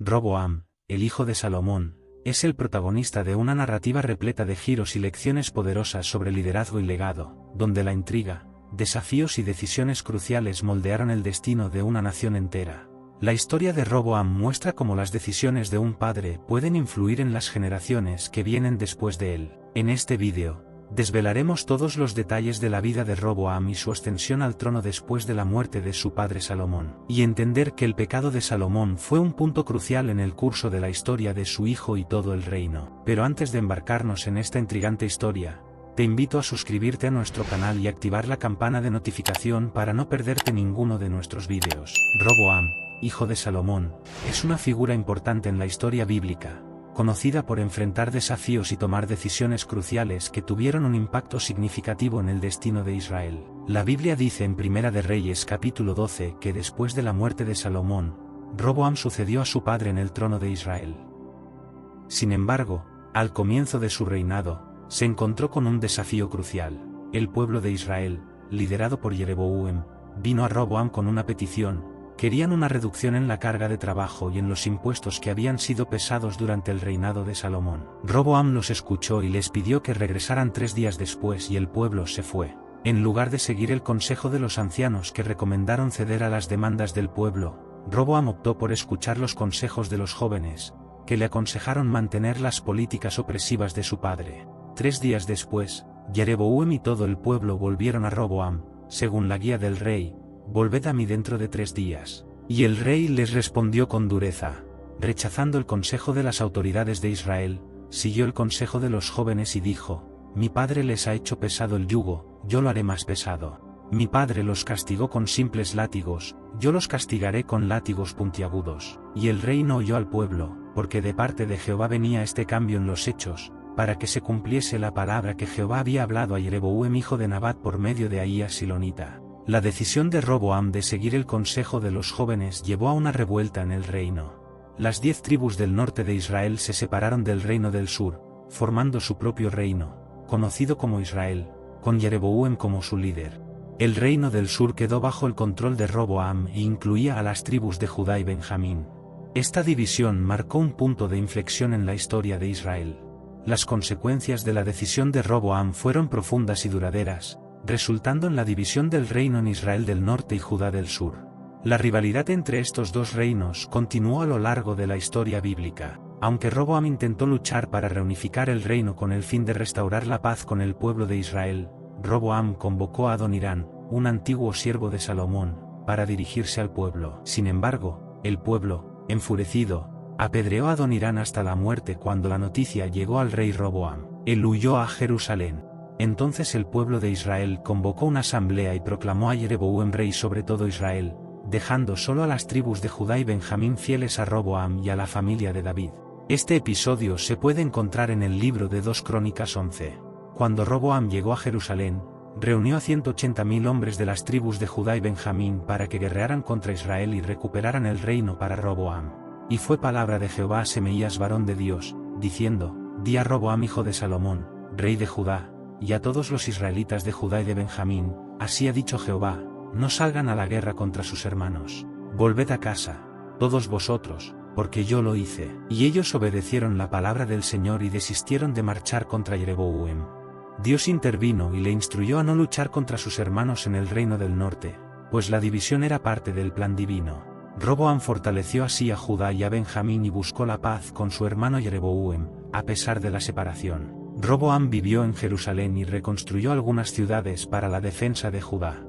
Roboam, el hijo de Salomón, es el protagonista de una narrativa repleta de giros y lecciones poderosas sobre liderazgo y legado, donde la intriga, desafíos y decisiones cruciales moldearon el destino de una nación entera. La historia de Roboam muestra cómo las decisiones de un padre pueden influir en las generaciones que vienen después de él. En este vídeo, desvelaremos todos los detalles de la vida de Roboam y su ascensión al trono después de la muerte de su padre Salomón, y entender que el pecado de Salomón fue un punto crucial en el curso de la historia de su hijo y todo el reino. Pero antes de embarcarnos en esta intrigante historia, te invito a suscribirte a nuestro canal y activar la campana de notificación para no perderte ninguno de nuestros vídeos. Roboam, hijo de Salomón, es una figura importante en la historia bíblica, conocida por enfrentar desafíos y tomar decisiones cruciales que tuvieron un impacto significativo en el destino de Israel. La Biblia dice en Primera de Reyes capítulo 12 que después de la muerte de Salomón, Roboam sucedió a su padre en el trono de Israel. Sin embargo, al comienzo de su reinado, se encontró con un desafío crucial. El pueblo de Israel, liderado por Jeroboam, vino a Roboam con una petición. Querían una reducción en la carga de trabajo y en los impuestos que habían sido pesados durante el reinado de Salomón. Roboam los escuchó y les pidió que regresaran 3 días después y el pueblo se fue. En lugar de seguir el consejo de los ancianos que recomendaron ceder a las demandas del pueblo, Roboam optó por escuchar los consejos de los jóvenes, que le aconsejaron mantener las políticas opresivas de su padre. 3 días después, Jeroboam y todo el pueblo volvieron a Roboam, según la guía del rey: «Volved a mí dentro de 3 días». Y el rey les respondió con dureza. Rechazando el consejo de las autoridades de Israel, siguió el consejo de los jóvenes y dijo: «Mi padre les ha hecho pesado el yugo, yo lo haré más pesado. Mi padre los castigó con simples látigos, yo los castigaré con látigos puntiagudos». Y el rey no oyó al pueblo, porque de parte de Jehová venía este cambio en los hechos, para que se cumpliese la palabra que Jehová había hablado a Jeroboam hijo de Nabat por medio de Ahías silonita. La decisión de Roboam de seguir el consejo de los jóvenes llevó a una revuelta en el reino. Las 10 tribus del norte de Israel se separaron del reino del sur, formando su propio reino, conocido como Israel, con Jeroboam como su líder. El reino del sur quedó bajo el control de Roboam e incluía a las tribus de Judá y Benjamín. Esta división marcó un punto de inflexión en la historia de Israel. Las consecuencias de la decisión de Roboam fueron profundas y duraderas, resultando en la división del reino en Israel del norte y Judá del sur. La rivalidad entre estos dos reinos continuó a lo largo de la historia bíblica. Aunque Roboam intentó luchar para reunificar el reino con el fin de restaurar la paz con el pueblo de Israel, Roboam convocó a Adonirán, un antiguo siervo de Salomón, para dirigirse al pueblo. Sin embargo, el pueblo, enfurecido, apedreó a Adonirán hasta la muerte. Cuando la noticia llegó al rey Roboam, él huyó a Jerusalén. Entonces el pueblo de Israel convocó una asamblea y proclamó a Jeroboam rey sobre todo Israel, dejando solo a las tribus de Judá y Benjamín fieles a Roboam y a la familia de David. Este episodio se puede encontrar en el libro de 2 Crónicas 11. Cuando Roboam llegó a Jerusalén, reunió a 180.000 hombres de las tribus de Judá y Benjamín para que guerrearan contra Israel y recuperaran el reino para Roboam. Y fue palabra de Jehová a Semías varón de Dios, diciendo: «Di a Roboam hijo de Salomón, rey de Judá, y a todos los israelitas de Judá y de Benjamín: así ha dicho Jehová, no salgan a la guerra contra sus hermanos. Volved a casa, todos vosotros, porque yo lo hice». Y ellos obedecieron la palabra del Señor y desistieron de marchar contra Jeroboam. Dios intervino y le instruyó a no luchar contra sus hermanos en el reino del norte, pues la división era parte del plan divino. Roboam fortaleció así a Judá y a Benjamín y buscó la paz con su hermano Jeroboam, a pesar de la separación. Roboam vivió en Jerusalén y reconstruyó algunas ciudades para la defensa de Judá.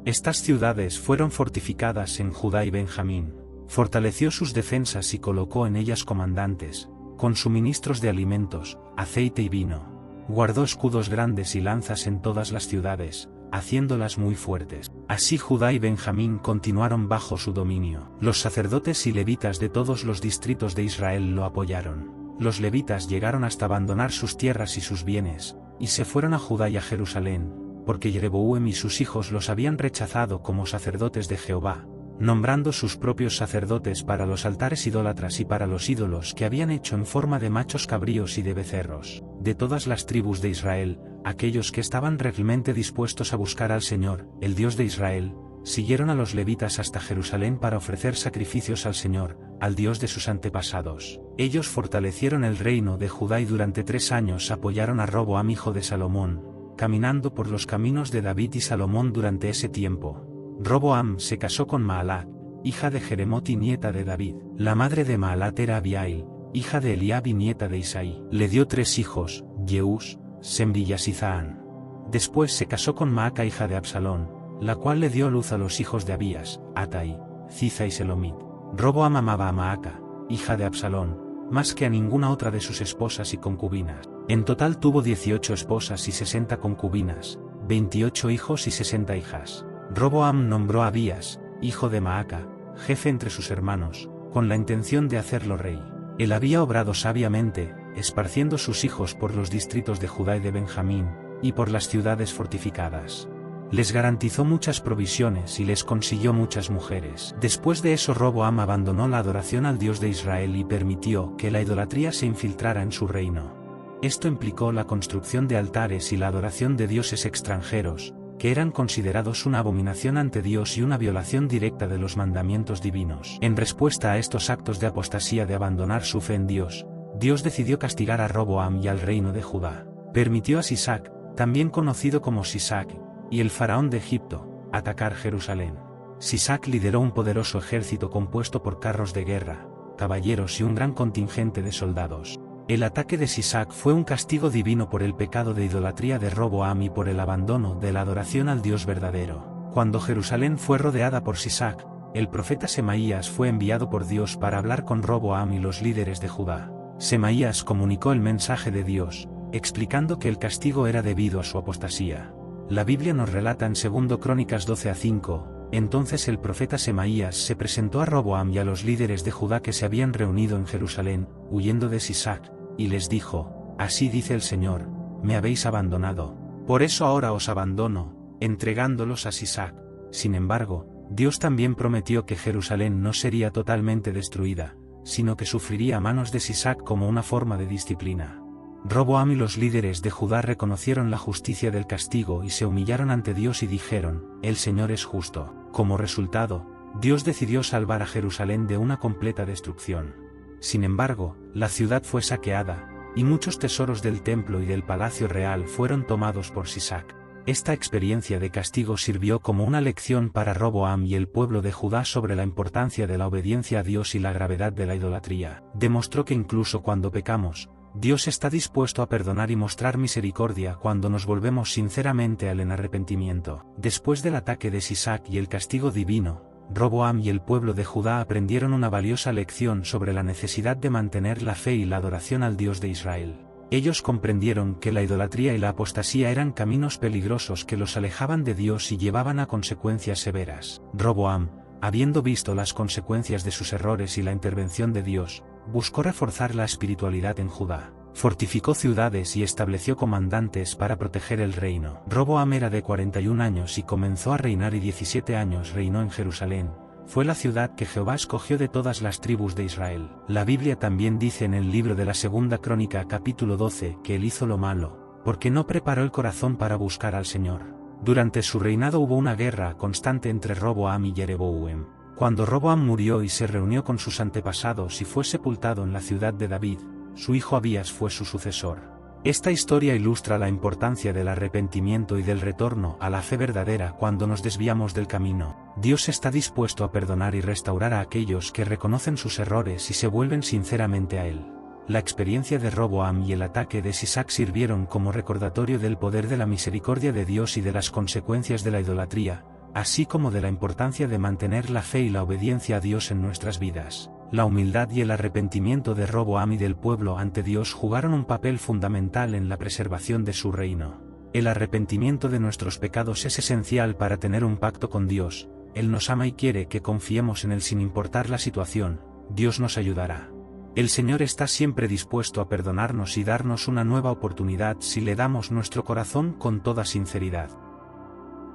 Estas ciudades fueron fortificadas en Judá y Benjamín. Fortaleció sus defensas y colocó en ellas comandantes, con suministros de alimentos, aceite y vino. Guardó escudos grandes y lanzas en todas las ciudades, haciéndolas muy fuertes. Así Judá y Benjamín continuaron bajo su dominio. Los sacerdotes y levitas de todos los distritos de Israel lo apoyaron. Los levitas llegaron hasta abandonar sus tierras y sus bienes, y se fueron a Judá y a Jerusalén, porque Jeroboam y sus hijos los habían rechazado como sacerdotes de Jehová, nombrando sus propios sacerdotes para los altares idólatras y para los ídolos que habían hecho en forma de machos cabríos y de becerros. De todas las tribus de Israel, aquellos que estaban realmente dispuestos a buscar al Señor, el Dios de Israel, siguieron a los levitas hasta Jerusalén para ofrecer sacrificios al Señor, al Dios de sus antepasados. Ellos fortalecieron el reino de Judá y durante 3 años apoyaron a Roboam hijo de Salomón, caminando por los caminos de David y Salomón durante ese tiempo. Roboam se casó con Maalat, hija de Jeremot y nieta de David. La madre de Maalat era Abihail, hija de Eliab y nieta de Isaí. Le dio 3 hijos, Jeús, Semri y Asizaán. Después se casó con Maaca hija de Absalón, la cual le dio a luz a los hijos de Abías, Atai, Ziza y Selomit. Roboam amaba a Maaca, hija de Absalón, más que a ninguna otra de sus esposas y concubinas. En total tuvo 18 esposas y 60 concubinas, 28 hijos y 60 hijas. Roboam nombró a Abías, hijo de Maaca, jefe entre sus hermanos, con la intención de hacerlo rey. Él había obrado sabiamente, esparciendo sus hijos por los distritos de Judá y de Benjamín, y por las ciudades fortificadas. Les garantizó muchas provisiones y les consiguió muchas mujeres. Después de eso Roboam abandonó la adoración al Dios de Israel y permitió que la idolatría se infiltrara en su reino. Esto implicó la construcción de altares y la adoración de dioses extranjeros, que eran considerados una abominación ante Dios y una violación directa de los mandamientos divinos. En respuesta a estos actos de apostasía de abandonar su fe en Dios, Dios decidió castigar a Roboam y al reino de Judá. Permitió a Sisac, también conocido como Sisac, y el faraón de Egipto, atacar Jerusalén. Sisac lideró un poderoso ejército compuesto por carros de guerra, caballeros y un gran contingente de soldados. El ataque de Sisac fue un castigo divino por el pecado de idolatría de Roboam y por el abandono de la adoración al Dios verdadero. Cuando Jerusalén fue rodeada por Sisac, el profeta Semaías fue enviado por Dios para hablar con Roboam y los líderes de Judá. Semaías comunicó el mensaje de Dios, explicando que el castigo era debido a su apostasía. La Biblia nos relata en 2 Crónicas 12-5, entonces el profeta Semaías se presentó a Roboam y a los líderes de Judá que se habían reunido en Jerusalén, huyendo de Sisac, y les dijo: así dice el Señor, me habéis abandonado, por eso ahora os abandono, entregándolos a Sisac. Sin embargo, Dios también prometió que Jerusalén no sería totalmente destruida, sino que sufriría a manos de Sisac como una forma de disciplina. Roboam y los líderes de Judá reconocieron la justicia del castigo y se humillaron ante Dios y dijeron: el Señor es justo. Como resultado, Dios decidió salvar a Jerusalén de una completa destrucción. Sin embargo, la ciudad fue saqueada, y muchos tesoros del templo y del palacio real fueron tomados por Sisac. Esta experiencia de castigo sirvió como una lección para Roboam y el pueblo de Judá sobre la importancia de la obediencia a Dios y la gravedad de la idolatría. Demostró que incluso cuando pecamos, Dios está dispuesto a perdonar y mostrar misericordia cuando nos volvemos sinceramente a él en arrepentimiento. Después del ataque de Sisac y el castigo divino, Roboam y el pueblo de Judá aprendieron una valiosa lección sobre la necesidad de mantener la fe y la adoración al Dios de Israel. Ellos comprendieron que la idolatría y la apostasía eran caminos peligrosos que los alejaban de Dios y llevaban a consecuencias severas. Roboam, habiendo visto las consecuencias de sus errores y la intervención de Dios, buscó reforzar la espiritualidad en Judá. Fortificó ciudades y estableció comandantes para proteger el reino. Roboam era de 41 años y comenzó a reinar y 17 años reinó en Jerusalén. Fue la ciudad que Jehová escogió de todas las tribus de Israel. La Biblia también dice en el libro de la 2 Crónica capítulo 12 que él hizo lo malo, porque no preparó el corazón para buscar al Señor. Durante su reinado hubo una guerra constante entre Roboam y Jeroboam. Cuando Roboam murió y se reunió con sus antepasados y fue sepultado en la ciudad de David, su hijo Abías fue su sucesor. Esta historia ilustra la importancia del arrepentimiento y del retorno a la fe verdadera cuando nos desviamos del camino. Dios está dispuesto a perdonar y restaurar a aquellos que reconocen sus errores y se vuelven sinceramente a él. La experiencia de Roboam y el ataque de Sisac sirvieron como recordatorio del poder de la misericordia de Dios y de las consecuencias de la idolatría, así como de la importancia de mantener la fe y la obediencia a Dios en nuestras vidas. La humildad y el arrepentimiento de Roboam y del pueblo ante Dios jugaron un papel fundamental en la preservación de su reino. El arrepentimiento de nuestros pecados es esencial para tener un pacto con Dios. Él nos ama y quiere que confiemos en Él sin importar la situación. Dios nos ayudará. El Señor está siempre dispuesto a perdonarnos y darnos una nueva oportunidad si le damos nuestro corazón con toda sinceridad.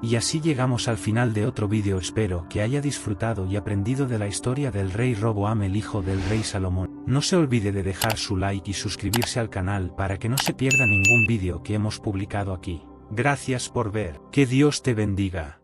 Y así llegamos al final de otro vídeo. Espero que haya disfrutado y aprendido de la historia del rey Roboam, el hijo del rey Salomón. No se olvide de dejar su like y suscribirse al canal para que no se pierda ningún vídeo que hemos publicado aquí. Gracias por ver. Que Dios te bendiga.